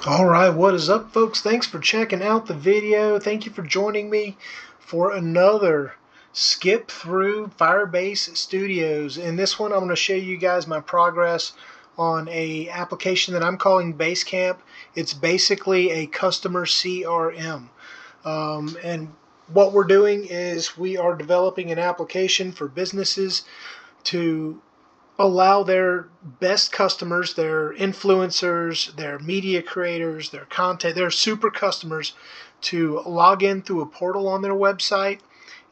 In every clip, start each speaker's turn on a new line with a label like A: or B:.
A: Alright, what is up, folks? Thanks for checking out the video. Thank you for joining me for another skip through Firebase Studios. In this one, I'm going to show you guys my progress on a application that I'm calling Basecamp. It's basically a customer CRM. And what we're doing is we are developing an application for businesses to allow their best customers, their influencers, their media creators, their content, their super customers to log in through a portal on their website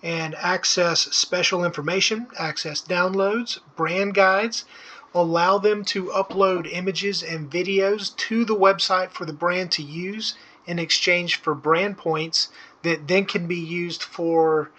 A: and access special information, access downloads, brand guides, allow them to upload images and videos to the website for the brand to use in exchange for brand points that then can be used for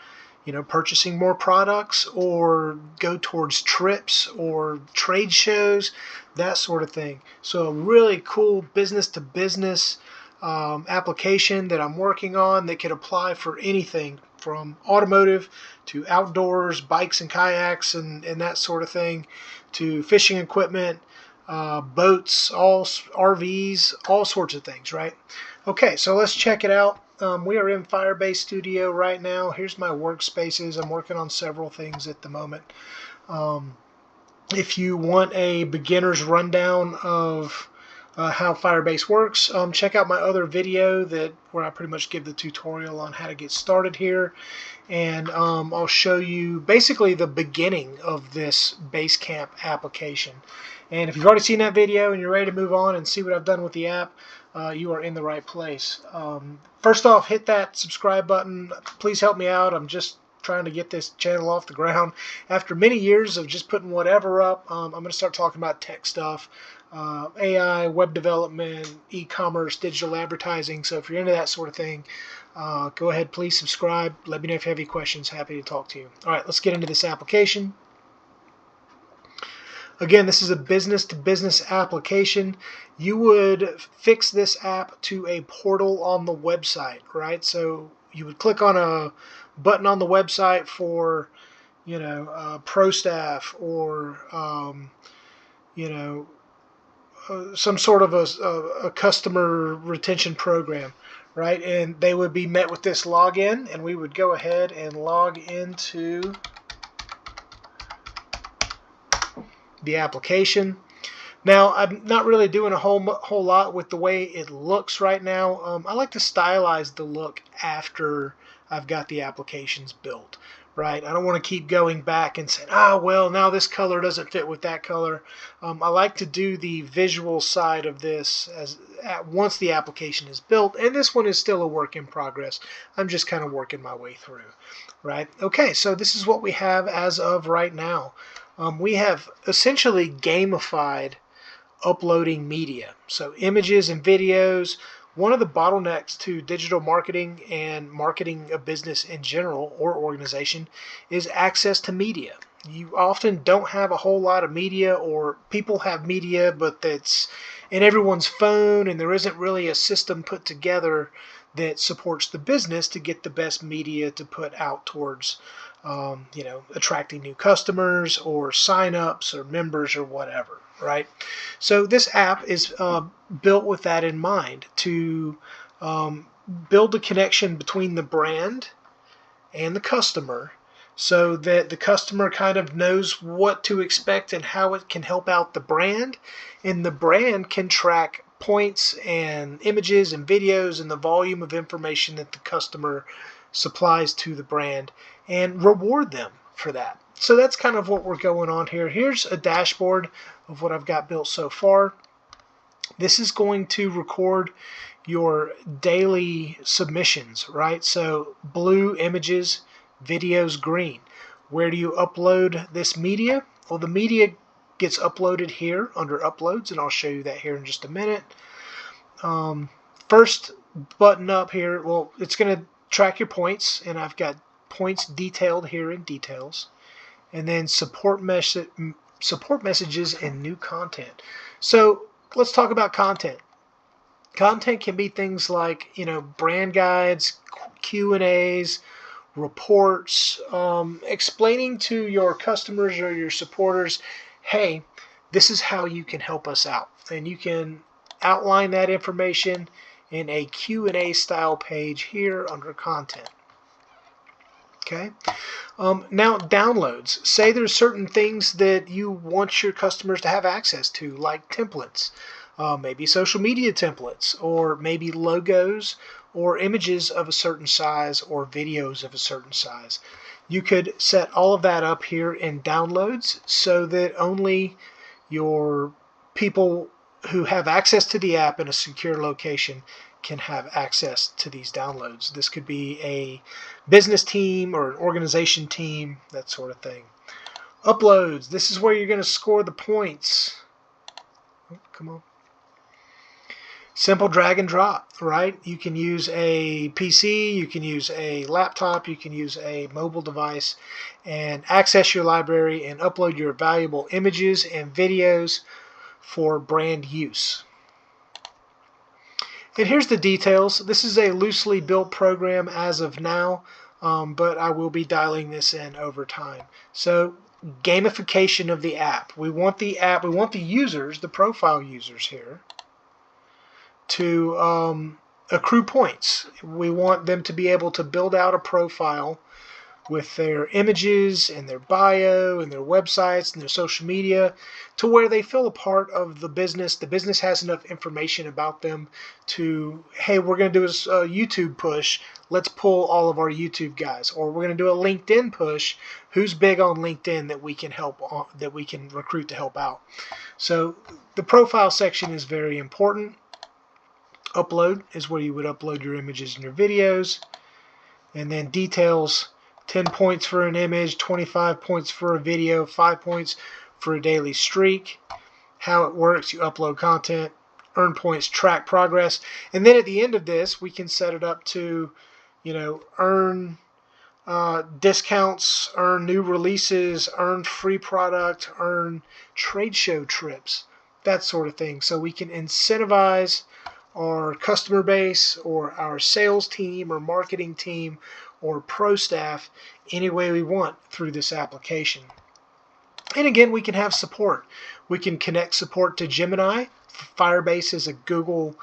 A: purchasing more products or go towards trips or trade shows, that sort of thing. So a really cool business to business application that I'm working on that could apply for anything from automotive to outdoors, bikes and kayaks and that sort of thing, to fishing equipment, boats, all RVs, all sorts of things, right? Okay, so let's check it out. We are in Firebase Studio right now. Here's my workspaces. I'm working on several things at the moment. If you want a beginner's rundown of how Firebase works, check out my other video where I pretty much give the tutorial on how to get started here. And I'll show you basically the beginning of this Basecamp application. And if you've already seen that video and you're ready to move on and see what I've done with the app, you are in the right place. First off, hit that subscribe button. Please help me out. I'm just trying to get this channel off the ground. After many years of just putting whatever up, I'm going to start talking about tech stuff, AI, web development, e-commerce, digital advertising. So if you're into that sort of thing, go ahead, please subscribe. Let me know if you have any questions. Happy to talk to you. All right, let's get into this application. Again, this is a business-to-business application. You would fix this app to a portal on the website, right? So you would click on a button on the website for, pro staff or, some sort of a customer retention program, right? And they would be met with this login, and we would go ahead and log into the application. Now, I'm not really doing a whole lot with the way it looks right now. I like to stylize the look after I've got the applications built, right? I don't want to keep going back and saying, well, now this color doesn't fit with that color. I like to do the visual side of this once the application is built, and this one is still a work in progress. I'm just kind of working my way through, right? Okay, so this is what we have as of right now. We have essentially gamified uploading media. So images and videos. One of the bottlenecks to digital marketing and marketing a business in general or organization is access to media. You often don't have a whole lot of media, or people have media but that's in everyone's phone, and there isn't really a system put together that supports the business to get the best media to put out towards attracting new customers or sign-ups or members or whatever, right? So this app is built with that in mind, to build a connection between the brand and the customer, so that the customer kind of knows what to expect and how it can help out the brand, and the brand can track points and images and videos and the volume of information that the customer supplies to the brand and reward them for that. So that's kind of what we're going on here. Here's a dashboard of what I've got built so far. This is going to record your daily submissions, right? So blue images, videos green. Where do you upload this media? Well, the media gets uploaded here under uploads, and I'll show you that here in just a minute. First button up here, well, it's going to track your points, and I've got points detailed here in details, and then support messages and new content. So let's talk about content. Content can be things like brand guides, Q&As, reports, explaining to your customers or your supporters, hey, this is how you can help us out, and you can outline that information in a Q&A style page here under content. Okay. Now downloads. Say there's certain things that you want your customers to have access to, like templates, maybe social media templates, or maybe logos or images of a certain size or videos of a certain size. You could set all of that up here in downloads so that only your people who have access to the app in a secure location can have access to these downloads. This could be a business team or an organization team, that sort of thing. Uploads. This is where you're going to score the points. Oh, come on. Simple drag and drop, right? You can use a PC, you can use a laptop, you can use a mobile device and access your library and upload your valuable images and videos for brand use. And here's the details. This is a loosely built program as of now, but I will be dialing this in over time. So gamification of the app. We want the app, we want the users, the profile users here, to accrue points. We want them to be able to build out a profile with their images and their bio and their websites and their social media to where they feel a part of the business. The business has enough information about them to, hey, we're going to do a YouTube push. Let's pull all of our YouTube guys. Or we're going to do a LinkedIn push. Who's big on LinkedIn that we can help on, that we can recruit to help out? So the profile section is very important. Upload is where you would upload your images and your videos. And then details, 10 points for an image, 25 points for a video, 5 points for a daily streak. How it works, you upload content, earn points, track progress. And then at the end of this, we can set it up to, earn discounts, earn new releases, earn free product, earn trade show trips, that sort of thing. So we can incentivize our customer base or our sales team or marketing team or pro staff any way we want through this application. And again, we can have support. We can connect support to Gemini. Firebase is a Google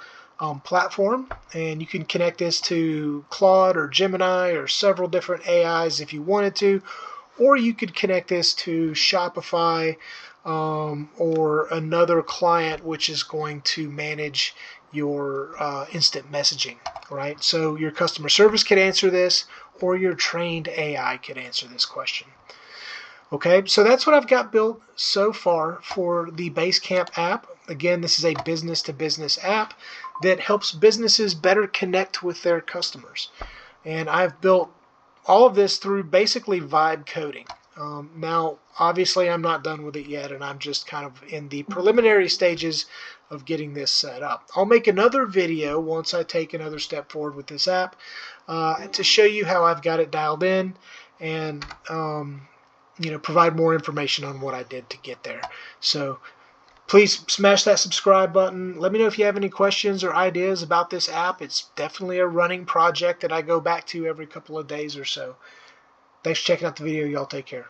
A: platform, and you can connect this to Claude or Gemini or several different AIs if you wanted to, or you could connect this to Shopify or another client which is going to manage your instant messaging, right? So your customer service could answer this, or your trained AI could answer this question. Okay, so that's what I've got built so far for the Basecamp app. Again, this is a business-to-business app that helps businesses better connect with their customers. And I've built all of this through basically vibe coding. Now, obviously, I'm not done with it yet, and I'm just kind of in the preliminary stages of getting this set up. I'll make another video once I take another step forward with this app to show you how I've got it dialed in and provide more information on what I did to get there. So please smash that subscribe button. Let me know if you have any questions or ideas about this app. It's definitely a running project that I go back to every couple of days or so. Thanks for checking out the video. Y'all take care.